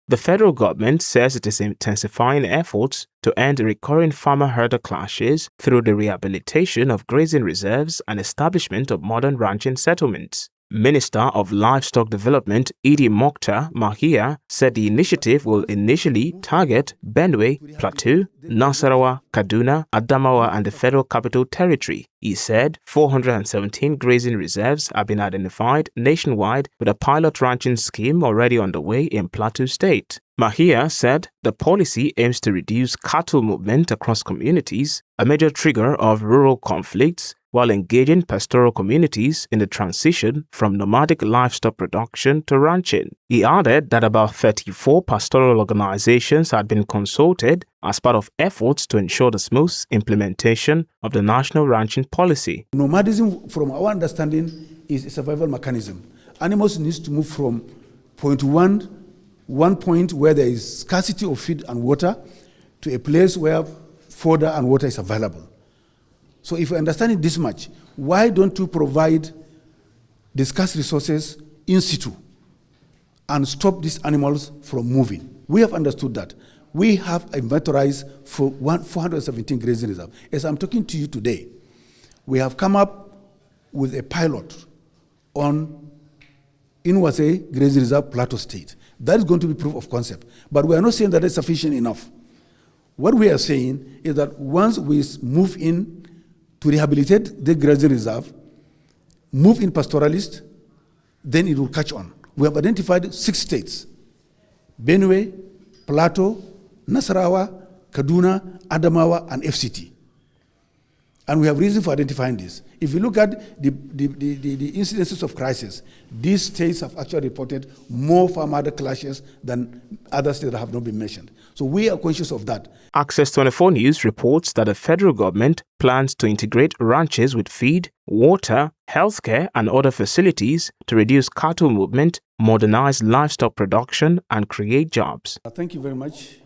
The federal government says it is intensifying efforts to end recurring farmer-herder clashes through the rehabilitation of grazing reserves and establishment of modern ranching settlements. Minister of Livestock Development Idi Mokhtar Mahia said the initiative will initially target Benue, Plateau, Nasarawa, Kaduna, Adamawa and the Federal Capital Territory. He said 417 grazing reserves have been identified nationwide with a pilot ranching scheme already underway in Plateau State. Mahia said the policy aims to reduce cattle movement across communities, a major trigger of rural conflicts, while engaging pastoral communities in the transition from nomadic livestock production to ranching. He added that about 34 pastoral organizations had been consulted as part of efforts to ensure the smooth implementation of the national ranching policy. Nomadism, from our understanding, is a survival mechanism. Animals need to move from one point where there is scarcity of feed and water to a place where fodder and water is available. So if you understand it this much, why don't you provide the scarce resources in situ and stop these animals from moving? We have understood that. We have inventorized for 417 grazing reserves. As I'm talking to you today, we have come up with a pilot on Inwase Grazing Reserve, Plateau State. That is going to be proof of concept. But we are not saying that it's sufficient enough. What we are saying is that once we move in to rehabilitate the grazing reserve, move in pastoralist, then it will catch on. We have identified 6 states: Benue, Plateau, Nasarawa, Kaduna, Adamawa, and FCT. And we have reason for identifying this. If you look at the incidences of crisis, these states have actually reported more farm-herder clashes than other states that have not been mentioned. So we are conscious of that. Access 24 News reports that the federal government plans to integrate ranches with feed, water, healthcare, and other facilities to reduce cattle movement, modernize livestock production, and create jobs. Thank you very much.